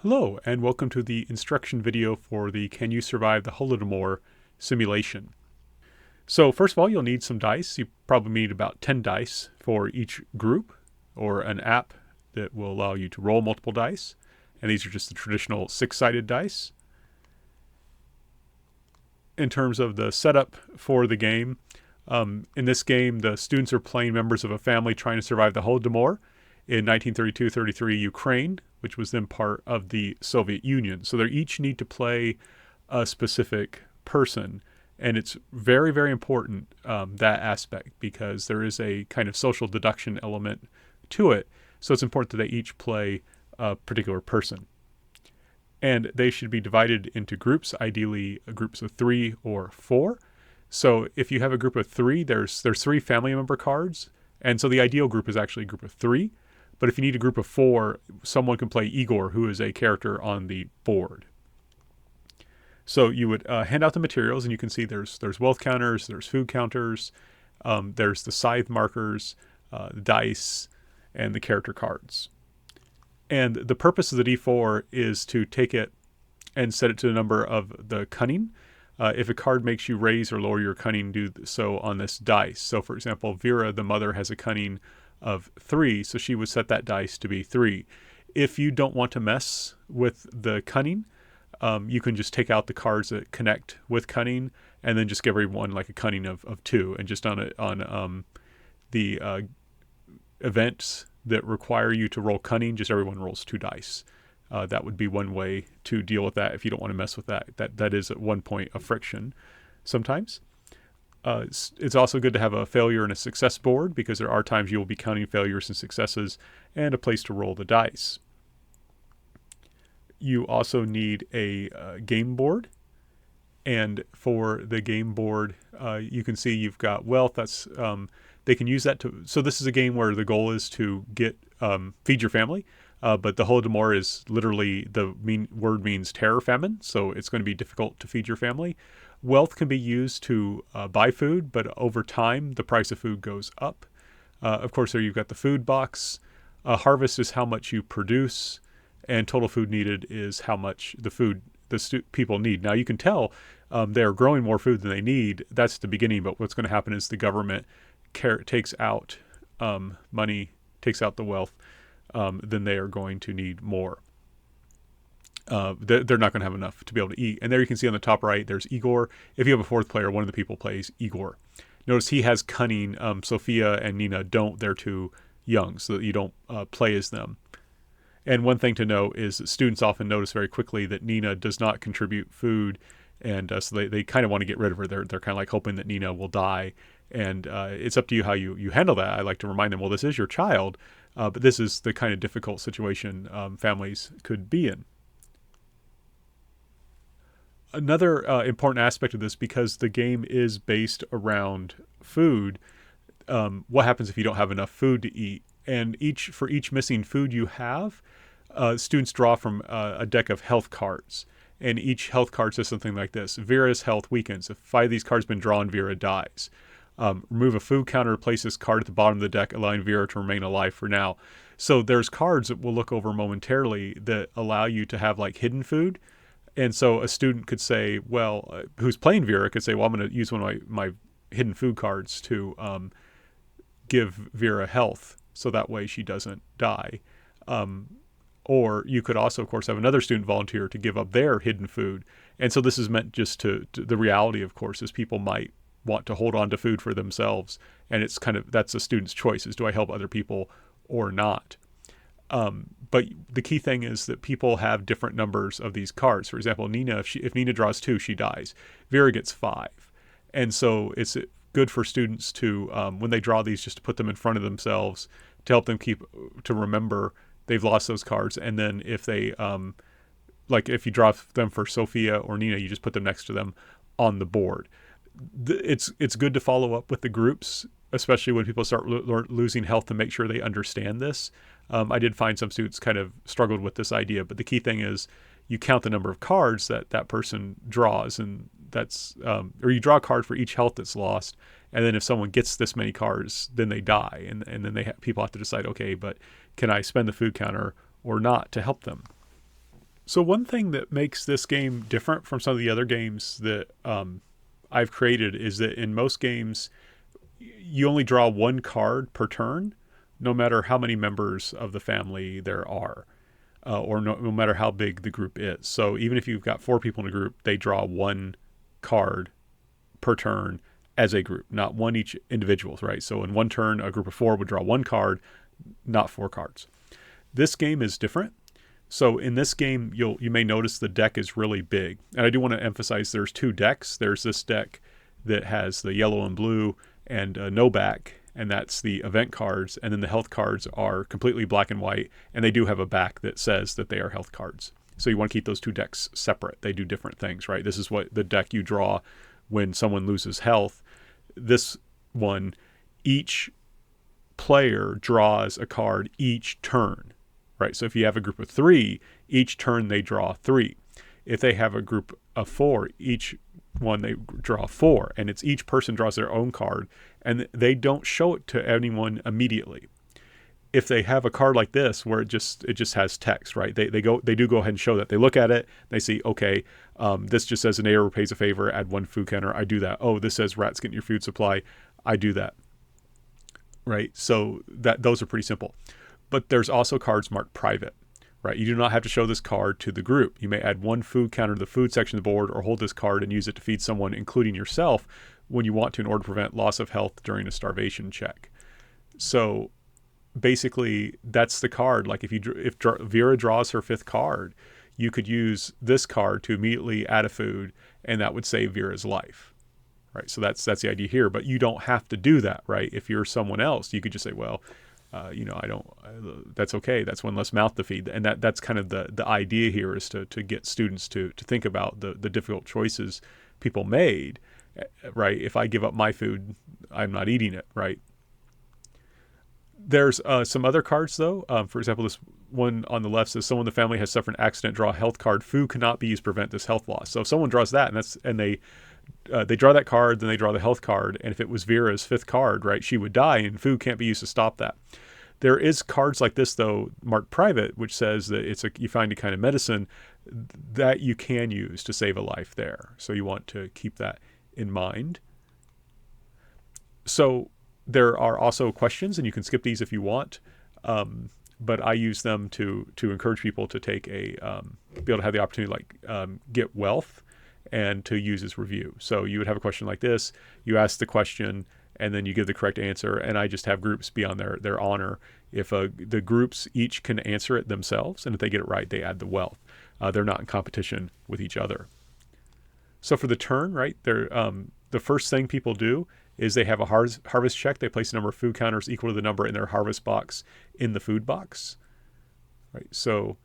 Hello, and welcome to the instruction video for the Can You Survive the Holodomor simulation. So first of all, you'll need some dice. You probably need about 10 dice for each group, or an app that will allow you to roll multiple dice. And these are just the traditional 6-sided dice. In terms of the setup for the game, in this game, the students are playing members of a family trying to survive the Holodomor in 1932-33 Ukraine, which was then part of the Soviet Union. So they each need to play a specific person. And it's very, very important, that aspect, because there is a kind of social deduction element to it. So it's important that they each play a particular person. And they should be divided into groups, ideally groups of 3 or 4. So if you have a group of 3, there's 3 family member cards. And so the ideal group is actually a group of 3. But if you need a group of 4, someone can play Igor, who is a character on the board. So you would hand out the materials, and you can see there's wealth counters, there's food counters, there's the scythe markers, the dice, and the character cards. And the purpose of the D4 is to take it and set it to the number of the cunning. If a card makes you raise or lower your cunning, do so on this dice. So for example, Vera, the mother, has a cunning of 3, so she would set that dice to be 3. If you don't want to mess with the cunning, you can just take out the cards that connect with cunning, and then just give everyone like a cunning of 2. And just on the events that require you to roll cunning, just everyone rolls 2 dice. That would be one way to deal with that if you don't want to mess with that. That is at one point a friction sometimes. It's also good to have a failure and a success board, because there are times you will be counting failures and successes, and a place to roll the dice. You also need a game board. And for the game board, you can see you've got wealth. That's they can use that to. So this is a game where the goal is to get feed your family. But the Holodomor is literally, the word means terror famine, so it's going to be difficult to feed your family. Wealth can be used to buy food, but over time the price of food goes up. Of course, there you've got the food box. Harvest is how much you produce, and total food needed is how much the food people need. Now you can tell they're growing more food than they need. That's the beginning, but what's going to happen is the government takes out money, takes out the wealth. Then they are going to need more. They're not going to have enough to be able to eat. And there you can see on the top right, there's Igor. If you have a 4th player, one of the people plays Igor. Notice he has cunning. Sophia and Nina don't. They're too young, so that you don't play as them. And one thing to note is that students often notice very quickly that Nina does not contribute food, and so they kind of want to get rid of her. They're kind of like hoping that Nina will die. And it's up to you how you handle that. I like to remind them, well, this is your child, but this is the kind of difficult situation families could be in. Another important aspect of this, because the game is based around food, what happens if you don't have enough food to eat? And for each missing food you have, students draw from a deck of health cards. And each health card says something like this: Vera's health weakens. If 5 of these cards have been drawn, Vera dies. Remove a food counter, place this card at the bottom of the deck, allowing Vera to remain alive for now. So there's cards that we'll look over momentarily that allow you to have like hidden food. And so a student could say, well, who's playing Vera could say, well, I'm going to use one of my hidden food cards to give Vera health, so that way she doesn't die. Or you could also, of course, have another student volunteer to give up their hidden food. And so this is meant just to the reality, of course, is people might want to hold on to food for themselves. And it's kind of, that's a student's choice, is do I help other people or not? But the key thing is that people have different numbers of these cards. For example, Nina, if Nina draws 2, she dies. Vera gets 5. And so it's good for students to, when they draw these, just to put them in front of themselves to help them to remember they've lost those cards. And then if they, like if you draw them for Sophia or Nina, you just put them next to them on the board. It's good to follow up with the groups, especially when people start losing health, to make sure they understand this. I did find some students kind of struggled with this idea, but the key thing is you count the number of cards that person draws, and that's, or you draw a card for each health that's lost. And then if someone gets this many cards, then they die. And then people have to decide, okay, but can I spend the food counter or not to help them? So one thing that makes this game different from some of the other games that I've created is that in most games, you only draw one card per turn, no matter how many members of the family there are, or no matter how big the group is. So even if you've got 4 people in a group, they draw one card per turn as a group, not one each individual, right? So in one turn, a group of 4 would draw one card, not 4 cards. This game is different. So in this game, you may notice the deck is really big. And I do want to emphasize there's 2 decks. There's this deck that has the yellow and blue and no back, and that's the event cards. And then the health cards are completely black and white, and they do have a back that says that they are health cards. So you want to keep those 2 decks separate. They do different things, right? This is what the deck you draw when someone loses health. This one, each player draws a card each turn, right? So if you have a group of 3, each turn they draw 3. If they have a group of 4, each one they draw 4, and it's each person draws their own card, and they don't show it to anyone immediately. If they have a card like this where it just has text, right? They do go ahead and show that. They look at it, they see, okay, this just says a neighbor pays a favor, add 1 food counter. I do that. Oh, this says rats get your food supply. I do that. Right? So those are pretty simple. But there's also cards marked private, right? You do not have to show this card to the group. You may add 1 food counter to the food section of the board, or hold this card and use it to feed someone, including yourself, when you want to, in order to prevent loss of health during a starvation check. So basically, that's the card. Like if Vera draws her 5th card, you could use this card to immediately add a food, and that would save Vera's life. Right? So that's the idea here. But you don't have to do that, right? If you're someone else, you could just say, well, that's okay. That's one less mouth to feed. And that's kind of the idea here, is to get students to think about the difficult choices people made, right? If I give up my food, I'm not eating it, right? There's some other cards, though. For example, this one on the left says, someone in the family has suffered an accident, draw a health card. Food cannot be used to prevent this health loss. So if someone draws that, and they draw that card, then they draw the health card, and if it was Vera's 5th card, right, she would die, and food can't be used to stop that. There is cards like this, though, marked private, which says that you find a kind of medicine that you can use to save a life there. So you want to keep that in mind. So there are also questions, and you can skip these if you want, but I use them to encourage people to take be able to have the opportunity to get wealth and to use as review. So you would have a question like this, you ask the question, and then you give the correct answer, and I just have groups be on their honor. If the groups each can answer it themselves, and if they get it right, they add the wealth. They're not in competition with each other. So for the turn, right, the first thing people do is they have a harvest check. They place a number of food counters equal to the number in their harvest box in the food box. Right. So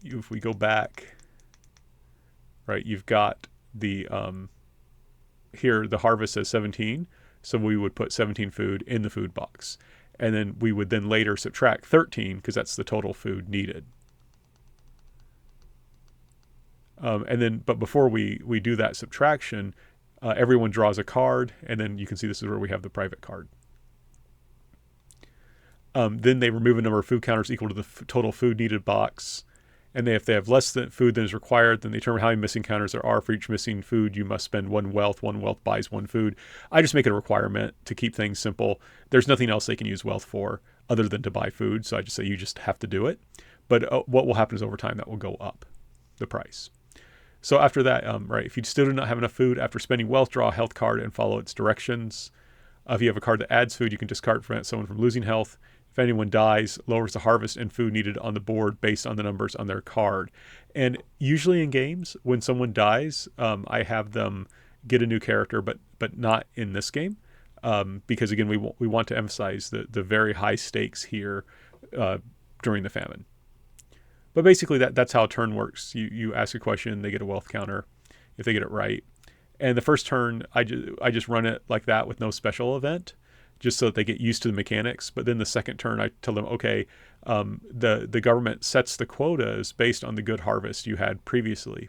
if we go back, right, you've got the here the harvest says 17, so we would put 17 food in the food box, and then we would then later subtract 13 because that's the total food needed. But before we do that subtraction, everyone draws a card, and then you can see this is where we have the private card. Then they remove a number of food counters equal to the total food needed box. And if they have less than food than is required, then they determine how many missing counters there are. For each missing food, you must spend 1 wealth. 1 wealth buys 1 food. I just make it a requirement to keep things simple. There's nothing else they can use wealth for other than to buy food. So I just say you just have to do it. But what will happen is over time that will go up, the price. So after that, right, if you still do not have enough food, after spending wealth, draw a health card and follow its directions. If you have a card that adds food, you can discard to prevent someone from losing health. If anyone dies, lowers the harvest and food needed on the board based on the numbers on their card. And usually in games, when someone dies, I have them get a new character, but not in this game, because again, we want to emphasize the very high stakes here during the famine. But basically, that's how a turn works. You ask a question, they get a wealth counter if they get it right. And the first turn, I just run it like that with no special event, just so that they get used to the mechanics. But then the second turn, I tell them, okay, the government sets the quotas based on the good harvest you had previously.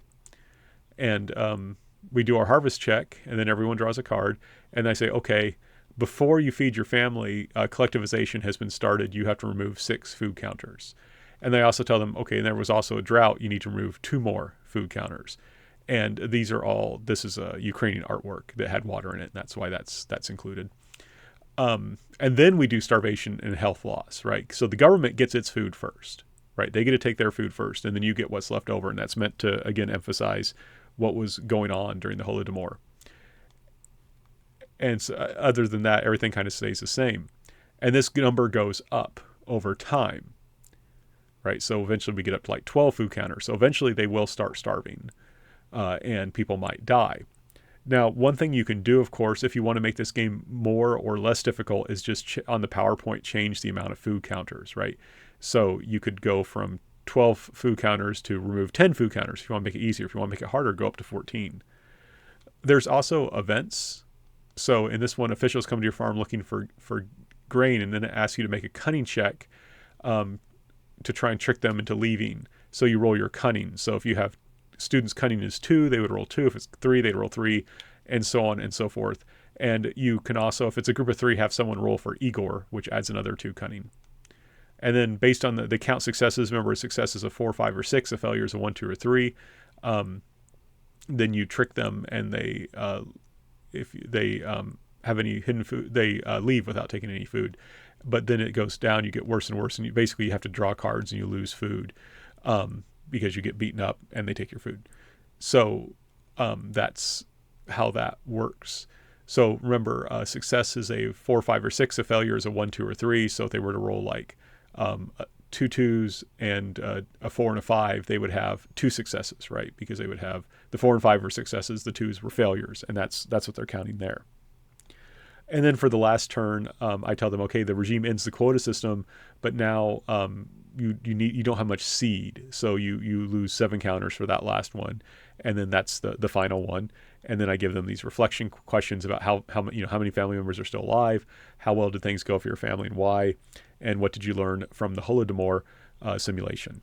And we do our harvest check, and then everyone draws a card. And I say, okay, before you feed your family, collectivization has been started. You have to remove 6 food counters. And they also tell them, okay, and there was also a drought. You need to remove 2 more food counters. And this is a Ukrainian artwork that had water in it. And that's why that's included. And then we do starvation and health loss, right? So the government gets its food first, right? They get to take their food first, and then you get what's left over. And that's meant to, again, emphasize what was going on during the Holodomor. And so, other than that, everything kind of stays the same. And this number goes up over time, right? So eventually we get up to like 12 food counters. So eventually they will start starving, and people might die. Now, one thing you can do, of course, if you want to make this game more or less difficult, is just on the PowerPoint change the amount of food counters, right? So you could go from 12 food counters to remove 10 food counters if you want to make it easier. If you want to make it harder, go up to 14. There's also events. So in this one, officials come to your farm looking for grain, and then it asks you to make a cunning check to try and trick them into leaving. So you roll your cunning. So if you have students' cunning is 2, they would roll 2. If it's 3, they'd roll 3, and so on and so forth. And you can also, if it's a group of 3, have someone roll for Igor, which adds another 2 cunning. And then based on the count successes, remember a success is a 4, 5, or 6, a failure is a 1, 2, or 3. Then you trick them, and they if they have any hidden food, they leave without taking any food. But then it goes down, you get worse and worse, and you have to draw cards and you lose food because you get beaten up and they take your food. So that's how that works. So remember, success is a 4, 5, or 6, a failure is a 1, 2, or 3. So if they were to roll like 2 2s and a 4 and a 5, they would have 2 successes, right? Because they would have the 4 and 5 were successes, the 2s were failures, and that's what they're counting there. And then for the last turn, I tell them, okay, the regime ends the quota system, but now you don't have much seed, so you lose 7 counters for that last one, and then that's the final one. And then I give them these reflection questions about how many family members are still alive, how well did things go for your family, and why, and what did you learn from the Holodomor simulation.